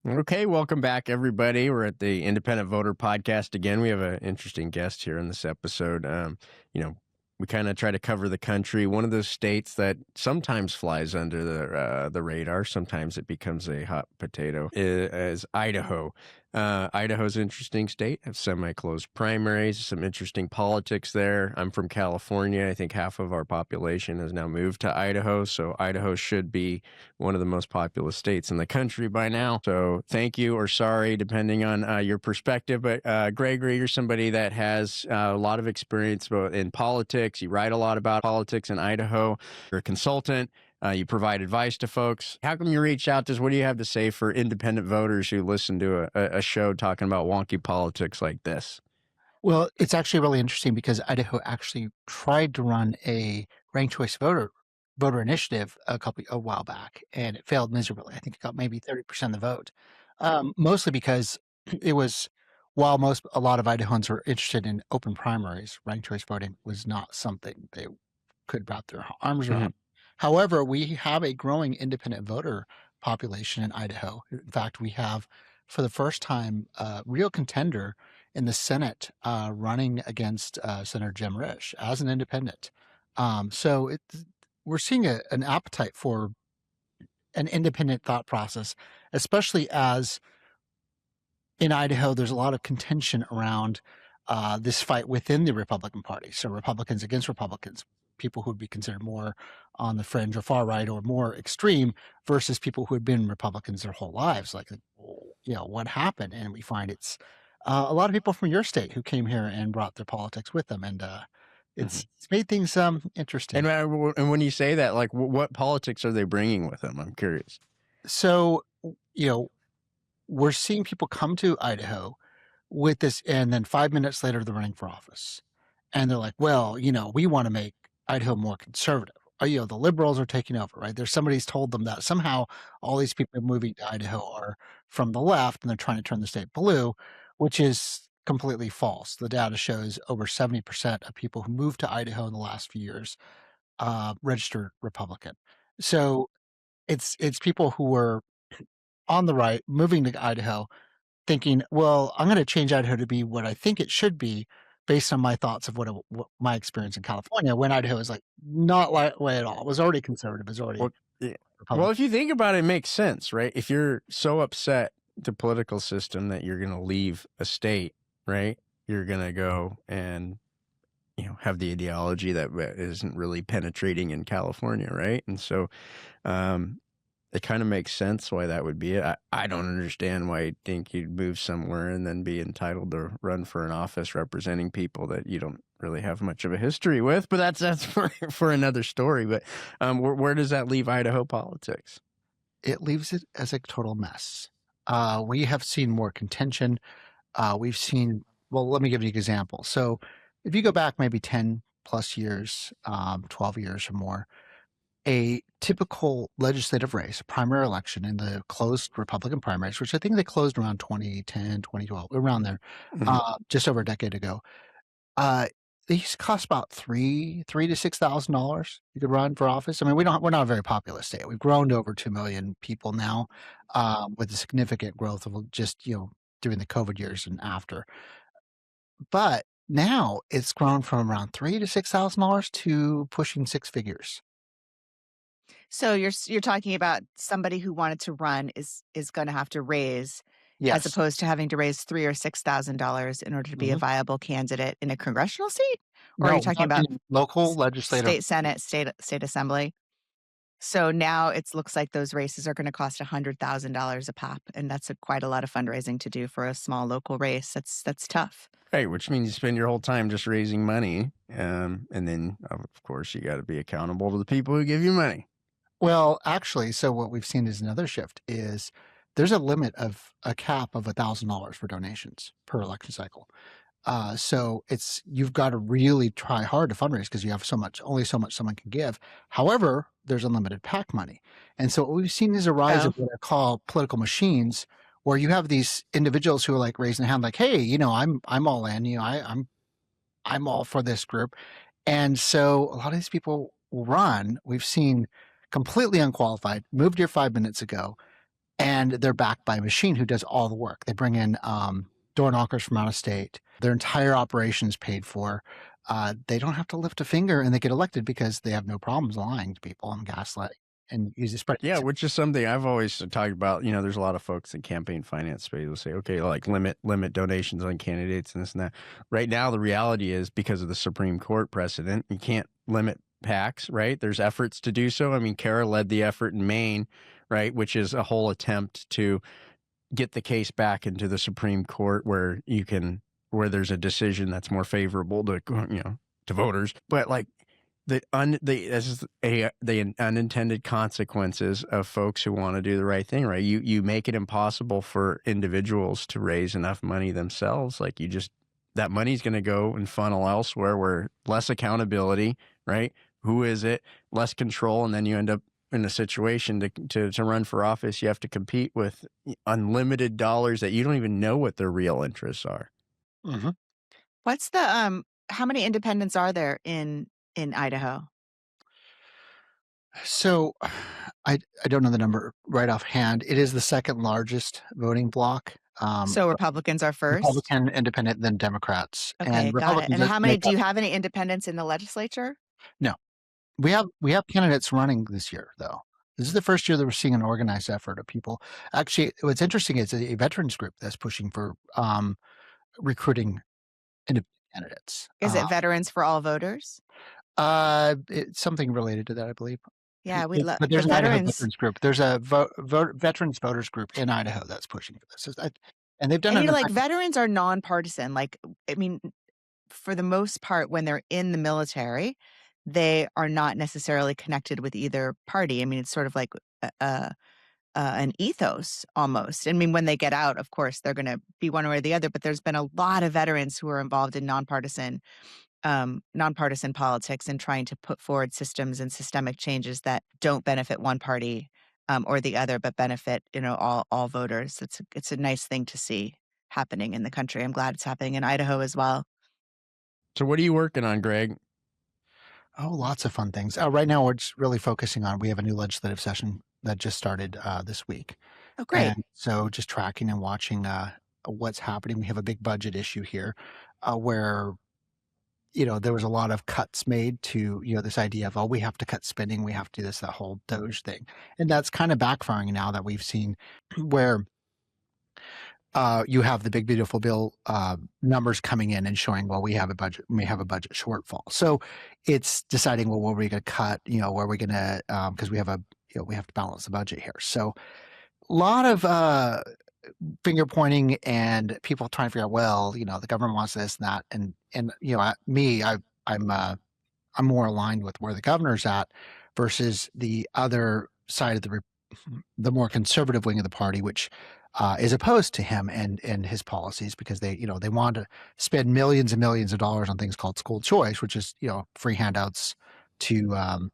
Okay, welcome back, everybody. We're at the Independent Voter Podcast again. We have an interesting guest here in this episode. We kind of try to cover the country. One of those states that sometimes flies under the radar, sometimes it becomes a hot potato, is Idaho. Idaho's an interesting state. Have semi-closed primaries, some interesting politics there. I'm from California. I think half of our population has now moved to Idaho, so Idaho should be one of the most populous states in the country by now. So thank you or sorry, depending on your perspective. But Gregory, you're somebody that has a lot of experience in politics. You write a lot about politics in Idaho. You're a consultant. You provide advice to folks. How come you reached out to us? What do you have to say for independent voters who listen to a show talking about wonky politics like this? Well, it's actually really interesting because Idaho actually tried to run a ranked choice voter initiative a while back, and it failed miserably. I think it got maybe 30% of the vote, mostly because it was while a lot of Idahoans were interested in open primaries, ranked choice voting was not something they could wrap their arms around. However, we have a growing independent voter population in Idaho. In fact, we have, for the first time, a real contender in the Senate running against Senator Jim Risch as an independent. We're seeing an appetite for an independent thought process, especially as in Idaho, there's a lot of contention around this fight within the Republican Party. So Republicans against Republicans, people who would be considered more on the fringe or far right or more extreme versus people who had been Republicans their whole lives. Like, what happened? And we find it's a lot of people from your state who came here and brought their politics with them. And it's made things interesting. And when you say that, like, what politics are they bringing with them? I'm curious. So, we're seeing people come to Idaho with this, and then 5 minutes later, they're running for office. And they're like, well, we want to make Idaho more conservative. The liberals are taking over, right? Somebody's told them that somehow all these people moving to Idaho are from the left and they're trying to turn the state blue, which is completely false. The data shows over 70% of people who moved to Idaho in the last few years registered Republican. So it's people who were on the right moving to Idaho thinking, well, I'm going to change Idaho to be what I think it should be based on my thoughts of what my experience in California, when Idaho is like not that way at all. It was already conservative. It was already well, if you think about it, it makes sense, right? If you're so upset the political system that you're going to leave a state, right? You're going to go and have the ideology that isn't really penetrating in California, right? And so it kind of makes sense why that would be it. I don't understand why you'd think you'd move somewhere and then be entitled to run for an office representing people that you don't really have much of a history with, but that's for another story. But where does that leave Idaho politics? It leaves it as a total mess. We have seen more contention. We've seen, well, let me give you an example. So if you go back maybe 10 plus years, 12 years or more, a typical legislative race, a primary election in the closed Republican primaries, which I think they closed around 2010, 2012, around there, just over a decade ago. These cost about $3,000 to $6,000. You could run for office. I mean, we're not a very populous state. We've grown to over 2 million people now, with a significant growth of just during the COVID years and after. But now it's grown from around $3,000 to $6,000 to pushing six figures. So you're talking about somebody who wanted to run is going to have to raise, Yes. as opposed to having to raise $3,000 or $6,000 in order to be a viable candidate in a congressional seat? Or are you talking about local legislative, state senate, state assembly? So now it looks like those races are going to cost $100,000 a pop, and that's quite a lot of fundraising to do for a small local race. That's tough. Right, which means you spend your whole time just raising money, and then of course you got to be accountable to the people who give you money. Well, actually, so what we've seen is another shift is there's a limit of a cap of $1,000 for donations per election cycle. So you've got to really try hard to fundraise because you have only so much someone can give. However, there's unlimited PAC money. And so what we've seen is a rise of what I call political machines, where you have these individuals who are like raising a hand, like, hey, I'm all in, I'm all for this group. And so a lot of these people run, we've seen completely unqualified, moved here 5 minutes ago, and they're backed by a machine who does all the work. They bring in door knockers from out of state. Their entire operation is paid for. They don't have to lift a finger, and they get elected because they have no problems lying to people and gaslighting and use the spread. Yeah, which is something I've always talked about. There's a lot of folks in campaign finance space will say, okay, like limit donations on candidates and this and that. Right now, the reality is because of the Supreme Court precedent, you can't limit PACs, right? There's efforts to do so. I mean, Kara led the effort in Maine, right, which is a whole attempt to get the case back into the Supreme Court where there's a decision that's more favorable to to voters. But like the unintended consequences of folks who want to do the right thing, right? You make it impossible for individuals to raise enough money themselves. Like that money's going to go and funnel elsewhere where less accountability, right? Who is it? Less control, and then you end up in a situation to run for office. You have to compete with unlimited dollars that you don't even know what their real interests are. Mm-hmm. What's the how many independents are there in Idaho? So I don't know the number right offhand. It is the second largest voting bloc. So Republicans are first? Republican, Independent, then Democrats. Okay, And got it. Republicans And how many make do up. you have any independents in the legislature? No, we have candidates running this year, though. This is the first year that we're seeing an organized effort of people. Actually, what's interesting is a veterans group that's pushing for recruiting independent candidates. Is it Veterans for All Voters? It's something related to that, I believe. Yeah, we'd love But there's the an Idaho veterans. veterans group. There's a veterans voters group in Idaho that's pushing for this. And they've done And it. like veterans are nonpartisan. Like, I mean, for the most part, when they're in the military, they are not necessarily connected with either party. I mean, it's sort of like an ethos almost. I mean, when they get out, of course, they're going to be one way or the other. But there's been a lot of veterans who are involved in nonpartisan politics and trying to put forward systems and systemic changes that don't benefit one party or the other, but benefit all voters. It's a nice thing to see happening in the country. I'm glad it's happening in Idaho as well. So what are you working on, Greg? Oh, lots of fun things. Right now, we're just really focusing on. We have a new legislative session that just started this week. Oh, great! And so, just tracking and watching what's happening. We have a big budget issue here, where there was a lot of cuts made to this idea of we have to cut spending, we have to do that whole Doge thing, and that's kind of backfiring now that we've seen where. You have the big beautiful bill numbers coming in and showing, we have a budget shortfall. So it's deciding, where are we going to cut? Where are we going to because we have we have to balance the budget here. So a lot of finger pointing and people trying to figure out, the government wants this and that, and I'm more aligned with where the governor's at versus the other side of the more conservative wing of the party, which is opposed to him and his policies because they want to spend millions and millions of dollars on things called school choice, which is free handouts to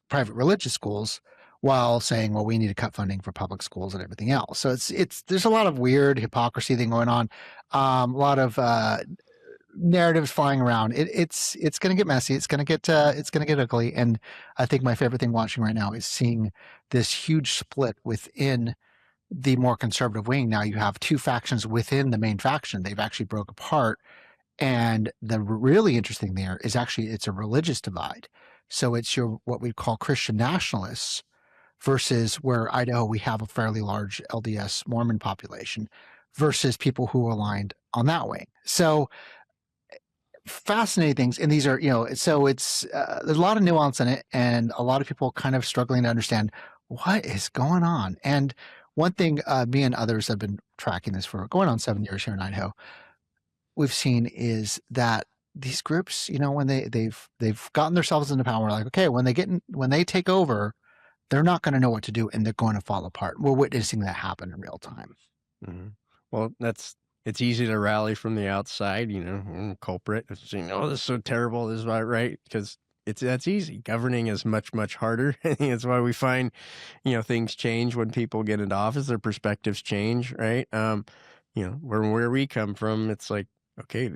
private religious schools, while saying, we need to cut funding for public schools and everything else. So there's a lot of weird hypocrisy thing going on, a lot of narratives flying around. It's going to get messy. It's going to get ugly. And I think my favorite thing watching right now is seeing this huge split within the more conservative wing. Now you have two factions within the main faction. They've actually broke apart. And the really interesting there is actually it's a religious divide. So it's what we call Christian nationalists versus where Idaho we have a fairly large LDS Mormon population versus people who are aligned on that wing. So fascinating things, and these are so it's there's a lot of nuance in it, and a lot of people kind of struggling to understand what is going on. And one thing me and others have been tracking this for going on 7 years here in Idaho, we've seen is that these groups, when they've gotten themselves into power, like, okay, when they take over, they're not going to know what to do and they're going to fall apart. We're witnessing that happen in real time. Mm-hmm. Well, it's easy to rally from the outside, culprit. It's saying, this is so terrible. This is right, because that's easy. Governing is much, much harder. I think that's why we find, things change when people get into office. Their perspectives change, right? Where we come from, it's like, okay,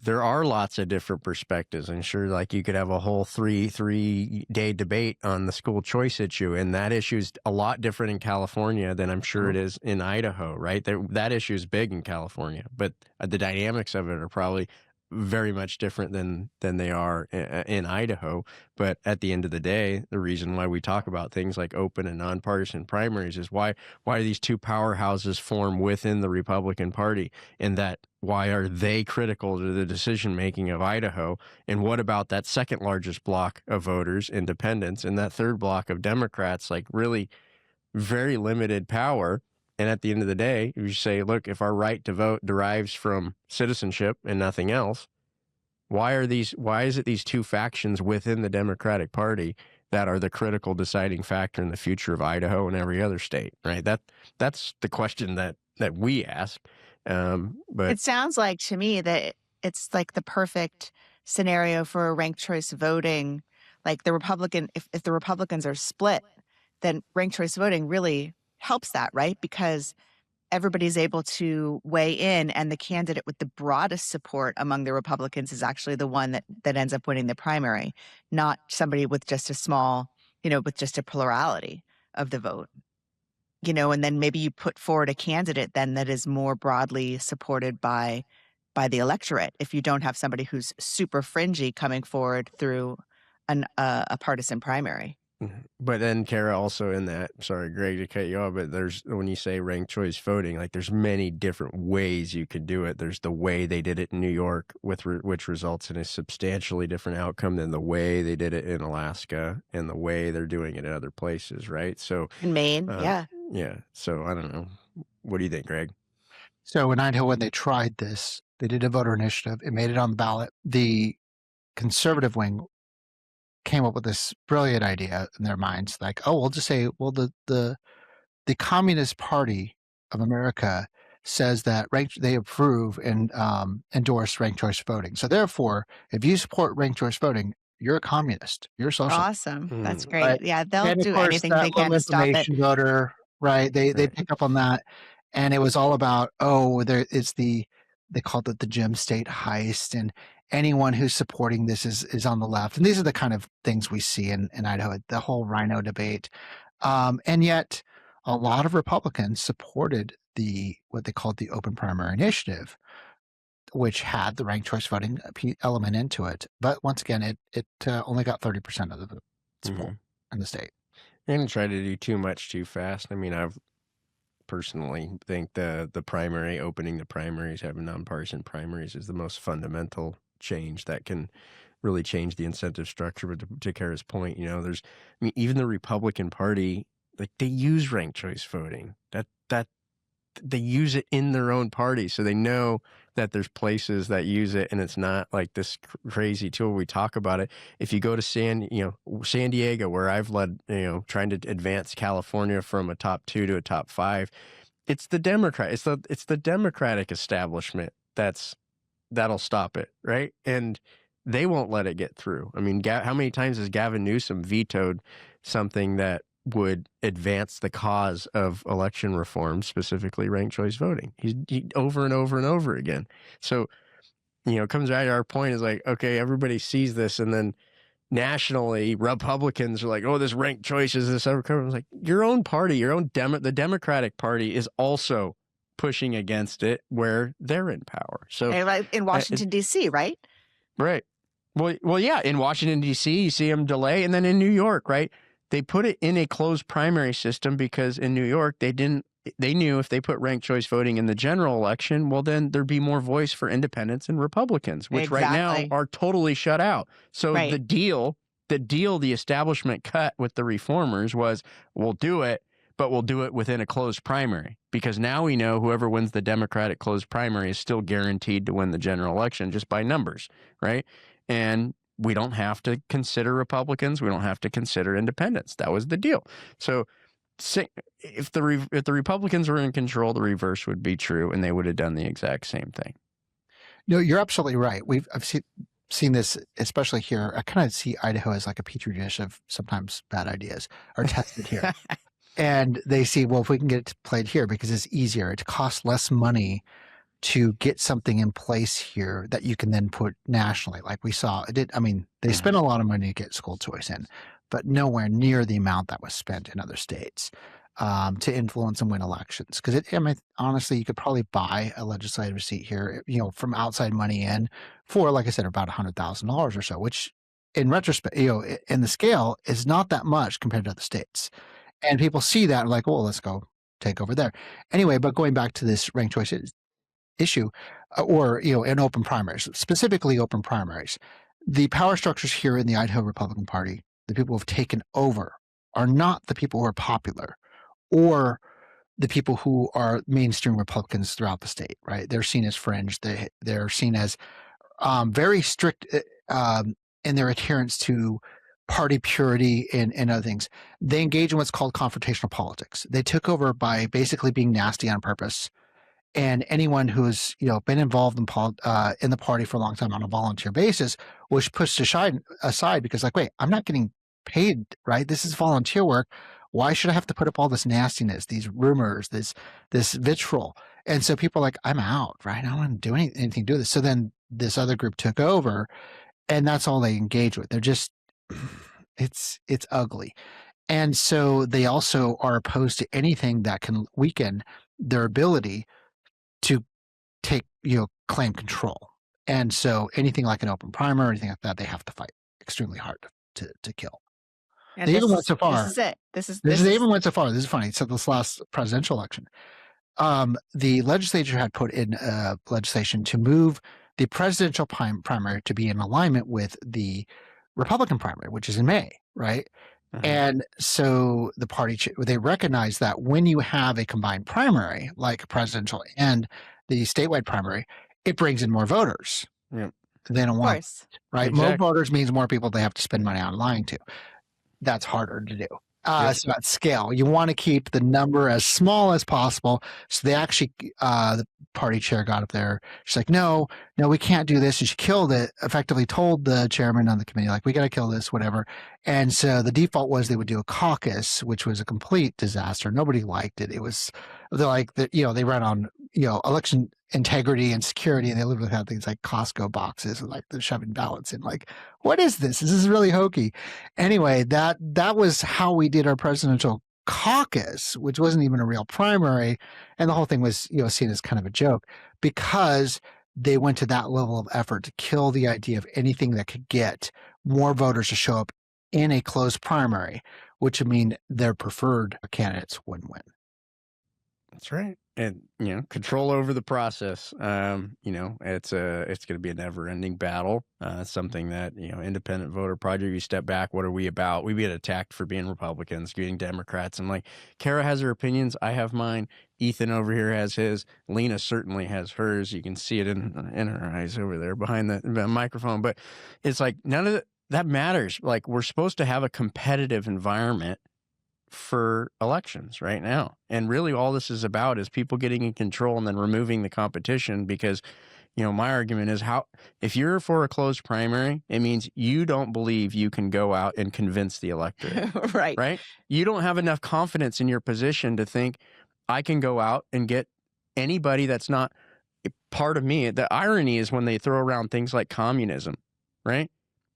there are lots of different perspectives. And sure, like you could have a whole three-day debate on the school choice issue, and that issue is a lot different in California than I'm sure it is in Idaho, right? That issue is big in California, but the dynamics of it are probably very much different than they are in Idaho. But at the end of the day, the reason why we talk about things like open and nonpartisan primaries is why do these two powerhouses form within the Republican Party, and that why are they critical to the decision making of Idaho? And what about that second largest block of voters, independents, and that third block of Democrats, like really very limited power? And at the end of the day, you say, look, if our right to vote derives from citizenship and nothing else, why is it these two factions within the Democratic Party that are the critical deciding factor in the future of Idaho and every other state, right? That's the question that we ask. But it sounds like to me that it's like the perfect scenario for ranked choice voting. Like if the Republicans are split, then ranked choice voting really helps that, right? Because everybody's able to weigh in, and the candidate with the broadest support among the Republicans is actually the one that ends up winning the primary, not somebody with just a small, with just a plurality of the vote. And then maybe you put forward a candidate then that is more broadly supported by the electorate if you don't have somebody who's super fringy coming forward through a partisan primary. But then, Kara, also in that, sorry, Greg, to cut you off, but when you say ranked choice voting, like there's many different ways you could do it. There's the way they did it in New York, which results in a substantially different outcome than the way they did it in Alaska and the way they're doing it in other places, right? So in Maine, yeah. Yeah. So I don't know. What do you think, Greg? So in Idaho, when they tried this, they did a voter initiative. It made it on the ballot. The conservative wing came up with this brilliant idea in their minds, like, oh, we'll just say, well, the Communist Party of America says that they approve and endorse ranked choice voting. So therefore, if you support ranked choice voting, you're a communist. You're a socialist. Awesome. That's great. Right? Yeah, they'll And of do course, anything that they can low to stop it. information voter, right? They pick up on that, and it was all about they called it the Gem State heist, and anyone who's supporting this is on the left. And these are the kind of things we see in Idaho, the whole rhino debate. And yet a lot of Republicans supported what they called the open primary initiative, which had the ranked choice voting element into it. But once again, it only got 30% of the support in the state. They didn't try to do too much too fast. I mean, I've personally think the opening the primaries, having nonpartisan primaries is the most fundamental change that can really change the incentive structure. But to Kara's point, even the Republican Party, like they use ranked choice voting. That they use it in their own party, so they know that there's places that use it, and it's not like this crazy tool. We talk about it. If you go to San Diego, where I've led, trying to advance California from a top 2 to a top 5, it's the Democratic establishment that'll stop it, right? And they won't let it get through. I mean, how many times has Gavin Newsom vetoed something that would advance the cause of election reform, specifically ranked choice voting? He over and over and over again. So, it comes right to our point is like, okay, everybody sees this, and then nationally, Republicans are like, oh, this ranked choice is this. It's like your own party, the Democratic Party is also pushing against it where they're in power. So in Washington, D.C., right? Right. Well, yeah, in Washington, D.C., you see them delay, and then in New York, right? They put it in a closed primary system because in New York, they knew if they put ranked choice voting in the general election, well, then there'd be more voice for independents and Republicans, which right now are totally shut out. So the deal the establishment cut with the reformers was, we'll do it, but we'll do it within a closed primary, because now we know whoever wins the Democratic closed primary is still guaranteed to win the general election just by numbers, right? And we don't have to consider Republicans. We don't have to consider independents. That was the deal. So if the Republicans were in control, the reverse would be true, and they would have done the exact same thing. No, you're absolutely right. I've seen this, especially here. I kind of see Idaho as like a petri dish of sometimes bad ideas are tested here. And they see, well, if we can get it played here because it's easier, it costs less money to get something in place here that you can then put nationally. Like we saw, they spent a lot of money to get school choice in, but nowhere near the amount that was spent in other states to influence and win elections. Because honestly, you could probably buy a legislative seat here, from outside money in for, like I said, about $100,000 or so, which in retrospect, in the scale is not that much compared to other states. And people see that and like, well, let's go take over there. Anyway, but going back to this ranked choice issue, or in open primaries, specifically open primaries, the power structures here in the Idaho Republican Party, the people who have taken over, are not the people who are popular or the people who are mainstream Republicans throughout the state. Right? They're seen as fringe. They're seen as very strict in their adherence to party purity and other things. They engage in what's called confrontational politics. They took over by basically being nasty on purpose. And anyone who's been involved in the party for a long time on a volunteer basis was pushed aside because, like, wait, I'm not getting paid, right? This is volunteer work. Why should I have to put up all this nastiness, these rumors, this vitriol? And so people are like, I'm out, right? I don't want to do anything to do with this. So then this other group took over, and that's all they engage with. They're just, it's ugly. And so they also are opposed to anything that can weaken their ability to claim control. And so anything like an open primary or anything like that, they have to fight extremely hard to kill. And They even went so far. This is it. This even went so far. This is funny. So this last presidential election, the legislature had put in legislation to move the presidential primary to be in alignment with the Republican primary, which is in May, right? And so the party, they recognize that when you have a combined primary, like presidential and the statewide primary, it brings in more voters than a one, right? Exactly. More voters means more people they have to spend money on lying to. That's harder to do. So at scale, you want to keep the number as small as possible. So they actually, the party chair got up there. She's like, no, we can't do this. And she killed it, effectively told the chairman on the committee, like, we got to kill this, whatever. And so the default was they would do a caucus, which was a complete disaster. Nobody liked it. It was, they're like, they ran on, election integrity and security, and they literally had things like Costco boxes and like they're shoving ballots in. Like, what is this? This is really hokey. Anyway, that was how we did our presidential caucus, which wasn't even a real primary, and the whole thing was seen as kind of a joke because they went to that level of effort to kill the idea of anything that could get more voters to show up in a closed primary, which would mean their preferred candidates wouldn't win. That's right. And, control over the process. It's going to be a never ending battle. Something that, Independent Voter Project, you step back, what are we about? We get attacked for being Republicans, being Democrats. I'm like, Kara has her opinions. I have mine. Ethan over here has his. Lena certainly has hers. You can see it in her eyes over there behind the microphone. But it's like, none of that matters. Like, we're supposed to have a competitive environment for elections right now. And really all this is about is people getting in control and then removing the competition because, my argument is if you're for a closed primary, it means you don't believe you can go out and convince the electorate. Right? You don't have enough confidence in your position to think I can go out and get anybody that's not part of me. The irony is when they throw around things like communism, right?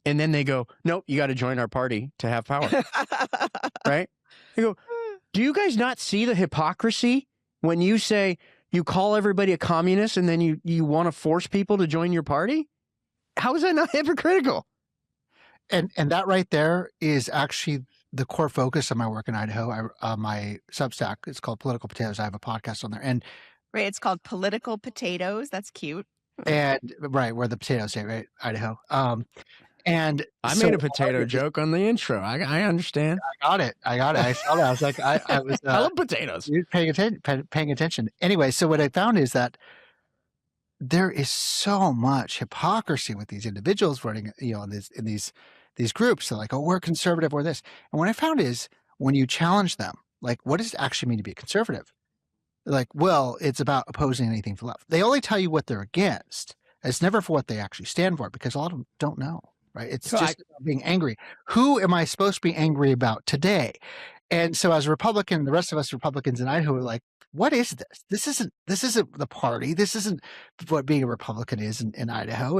And then they go, nope, you got to join our party to have power. Right? I go, do you guys not see the hypocrisy when you say you call everybody a communist and then you want to force people to join your party? How is that not hypocritical? And that right there is actually the core focus of my work in Idaho. My Substack, it's called Political Potatoes. I have a podcast on there. And right, it's called Political Potatoes. That's cute. And right, where the potatoes say, right, Idaho. And I made a potato joke on the intro. I understand. I got it. I saw that. I was like, I was. I love potatoes. You're paying attention. Anyway, so what I found is that there is so much hypocrisy with these individuals running, in these groups. So like, oh, we're conservative or this. And what I found is when you challenge them, like, what does it actually mean to be a conservative? They're like, well, it's about opposing anything for left. They only tell you what they're against. It's never for what they actually stand for because a lot of them don't know. Right? It's just about being angry. Who am I supposed to be angry about today? And so as a Republican, the rest of us Republicans in Idaho are like, what is this? This isn't the party. This isn't what being a Republican is in Idaho.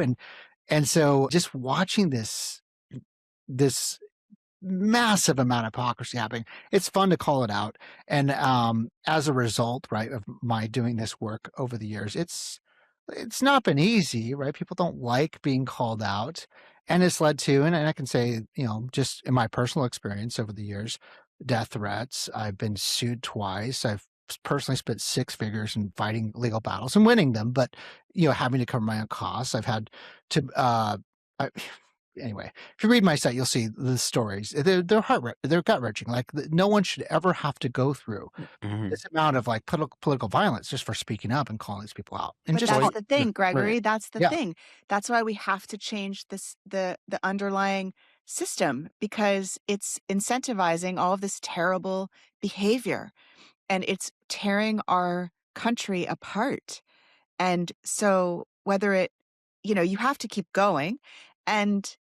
And so just watching this massive amount of hypocrisy happening, it's fun to call it out. And as a result, right, of my doing this work over the years, it's not been easy, right? People don't like being called out. And it's led to, and I can say, just in my personal experience over the years, death threats. I've been sued twice. I've personally spent six figures in fighting legal battles and winning them, but having to cover my own costs. I've had to I, anyway, if you read my site, you'll see the stories. They're gut wrenching. Like no one should ever have to go through Mhm. this amount of like political violence just for speaking up and calling these people out. And But just that's Well, the thing, right, Gregory. That's the yeah. thing. That's why we have to change the underlying system, because it's incentivizing all of this terrible behavior and it's tearing our country apart. And so whether you have to keep going, and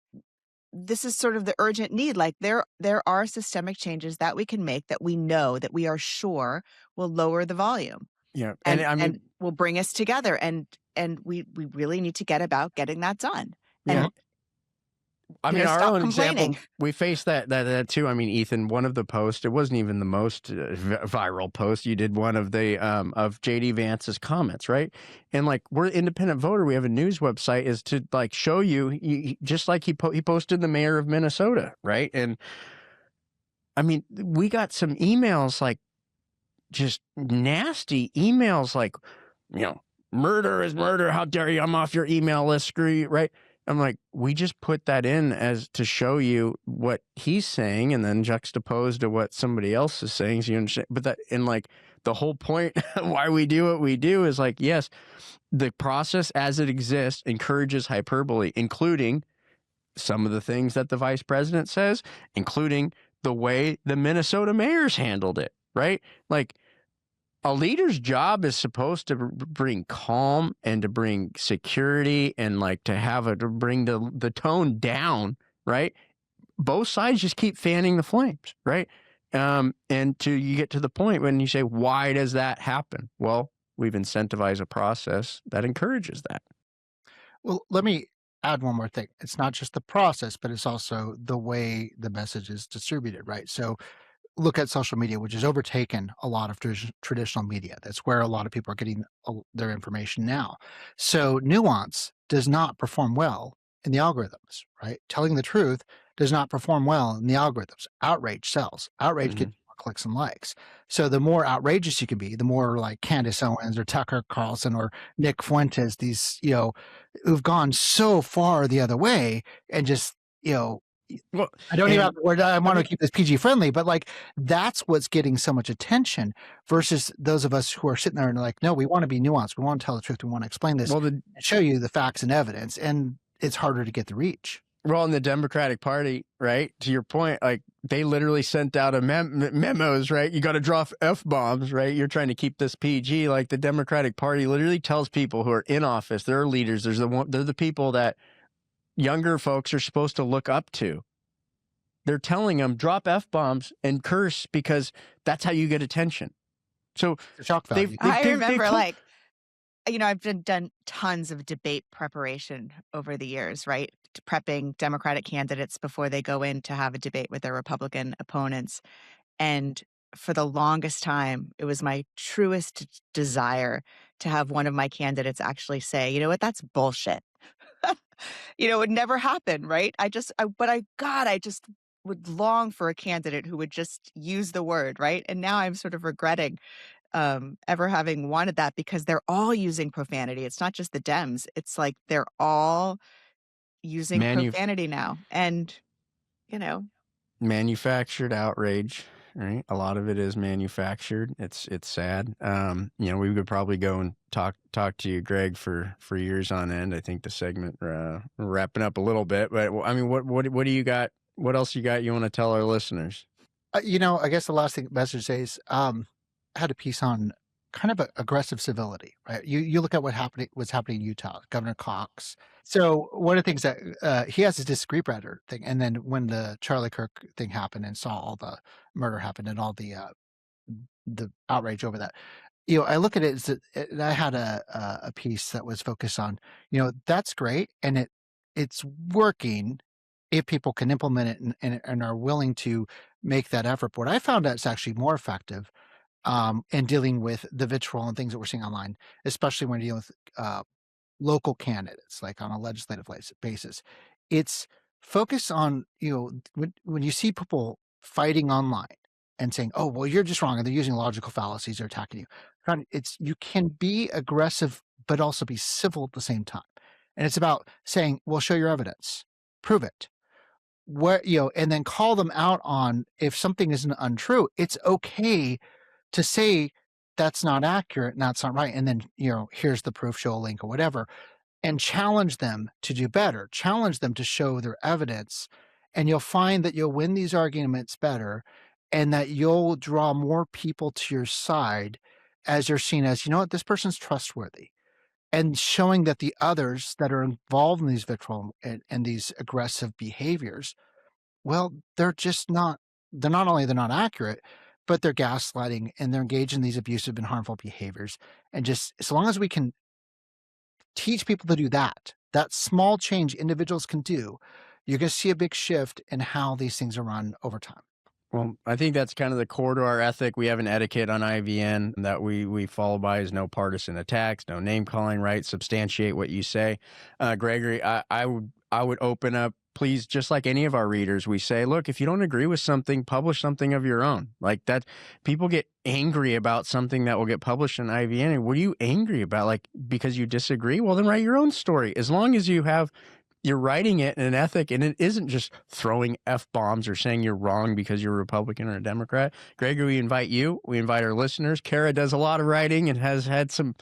this is sort of the urgent need. Like there are systemic changes that we can make, that we know, that we are sure will lower the volume yeah, and and I and mean, will bring us together. And we really need to get about getting that done. yeah, And I mean, our stop own complaining. example, we faced that too. I mean, Ethan, one of the posts, it wasn't even the most viral post. You did one of the of JD Vance's comments, right? And like, we're independent voter, we have a news website, is to like show you, just like he posted the mayor of Minnesota, right? And I mean, we got some emails, like just nasty emails, like, you know, murder is murder. How dare you? I'm off your email list. Screw you. Right. I'm like, we just put that in as to show you what he's saying and then juxtaposed to what somebody else is saying. So you understand. But that, and like, the whole point why we do what we do is like, yes, the process as it exists encourages hyperbole, including some of the things that the vice president says, including the way the Minnesota mayors handled it. Right. Like, a leader's job is supposed to bring calm and to bring security and like to bring the tone down, right? Both sides just keep fanning the flames, right? And you get to the point when you say, why does that happen? Well, we've incentivized a process that encourages that. Well, let me add one more thing. It's not just the process, but it's also the way the message is distributed, right? So look at social media, which has overtaken a lot of traditional media. That's where a lot of people are getting their information now. So nuance does not perform well in the algorithms, right? Telling the truth does not perform well in the algorithms. Outrage sells. Outrage Mm-hmm. gets more clicks and likes. So the more outrageous you can be, the more like Candace Owens or Tucker Carlson or Nick Fuentes, these, who've gone so far the other way and just, Well, I don't even and have the word. I I want to mean, keep this PG friendly, but like that's what's getting so much attention versus those of us who are sitting there and like, no, we want to be nuanced. We want to tell the truth. We want to explain this well, and show you the facts and evidence. And it's harder to get the reach. in the Democratic Party, right? To your point, like they literally sent out memos, right? You got to drop F-bombs, right? You're trying to keep this PG. Like the Democratic Party literally tells people who are in office, they're leaders. They're the people that younger folks are supposed to look up to. They're telling them drop F-bombs and curse because that's how you get attention. So The shock they've value. they've I they've, they've remember, told, like, I've done tons of debate preparation over the years, right? Prepping Democratic candidates before they go in to have a debate with their Republican opponents. And for the longest time, it was my truest desire to have one of my candidates actually say, you know what, that's bullshit. It would never happen, right? God, I just would long for a candidate who would just use the word, right? And now I'm sort of regretting ever having wanted that, because they're all using profanity. It's not just the Dems. It's like they're all using manu- profanity now. And, you know, manufactured outrage, right? A lot of it is manufactured. It's sad. We could probably go and talk to you, Greg, for years on end. I think the segment wrapping up a little bit, but I mean, what do you got? What else you got? You want to tell our listeners? I guess the last thing message says, I had a piece on kind of aggressive civility, right? You look at what's happening in Utah, Governor Cox. So one of the things that he has this scriptwriter thing, and then when the Charlie Kirk thing happened and saw all the murder happen and all the outrage over that, I look at it as and I had a piece that was focused on, that's great, and it's working if people can implement it and are willing to make that effort. But what I found out it's actually more effective in dealing with the vitriol and things that we're seeing online, especially when you're dealing with local candidates, like on a legislative basis. It's focus on, when you see people fighting online and saying, oh, well, you're just wrong, and they're using logical fallacies, they're attacking you. You can be aggressive, but also be civil at the same time. And it's about saying, well, show your evidence, prove it. And then call them out on if something isn't untrue. It's okay to say that's not accurate and that's not right. And then, here's the proof, show a link or whatever, and challenge them to do better, challenge them to show their evidence. And you'll find that you'll win these arguments better and that you'll draw more people to your side as you're seen as, what, this person's trustworthy. And showing that the others that are involved in these vitriol and these aggressive behaviors, well, they're not accurate, but they're gaslighting and they're engaged in these abusive and harmful behaviors. And just as long as we can teach people to do that small change individuals can do, you're going to see a big shift in how these things are run over time. Well, I think that's kind of the core to our ethic. We have an etiquette on IVN that we follow by is no partisan attacks, no name calling, right? Substantiate what you say. Gregory, I would open up, please, just like any of our readers, we say, look, if you don't agree with something, publish something of your own. Like that, people get angry about something that will get published in IVN. And what are you angry about? Like, because you disagree? Well, then write your own story. As long as you're writing it in an ethic, and it isn't just throwing F-bombs or saying you're wrong because you're a Republican or a Democrat. Gregory, we invite you. We invite our listeners. Kara does a lot of writing and has had some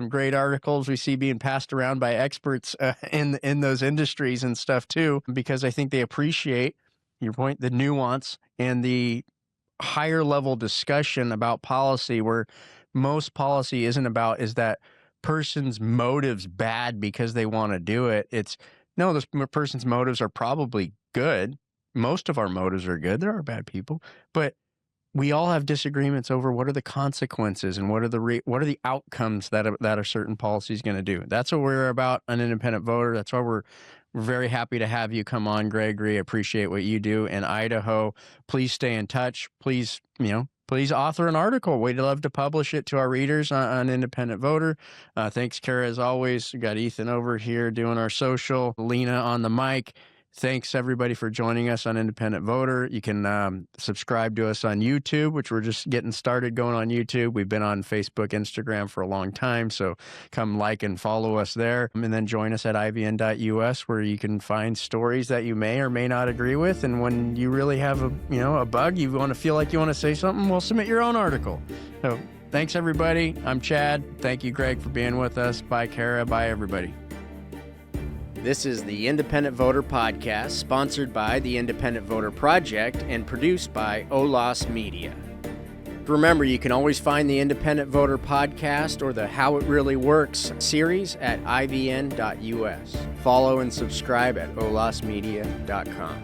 great articles we see being passed around by experts in those industries and stuff too, because I think they appreciate your point, the nuance and the higher level discussion about policy, where most policy isn't about, is that person's motives bad because they want to do it. It's, no, this person's motives are probably good. Most of our motives are good. There are bad people, but we all have disagreements over what are the consequences and what are the outcomes that a certain policy is going to do. That's what we're about, an independent voter. That's why we're very happy to have you come on, Gregory. Appreciate what you do in Idaho. Please stay in touch. Please, please author an article. We'd love to publish it to our readers on Independent Voter. Thanks, Kara, as always. We got Ethan over here doing our social, Lena on the mic. Thanks, everybody, for joining us on Independent Voter. You can subscribe to us on YouTube, which we're just getting started going on YouTube. We've been on Facebook, Instagram for a long time, so come like and follow us there. And then join us at ivn.us, where you can find stories that you may or may not agree with. And when you really have a bug, you want to feel like you want to say something, well, submit your own article. So thanks, everybody. I'm Chad. Thank you, Greg, for being with us. Bye, Kara. Bye, everybody. This is the Independent Voter Podcast, sponsored by the Independent Voter Project and produced by OLAS Media. Remember, you can always find the Independent Voter Podcast or the How It Really Works series at ivn.us. Follow and subscribe at olasmedia.com.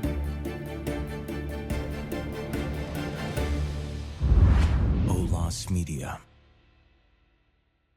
OLAS Media.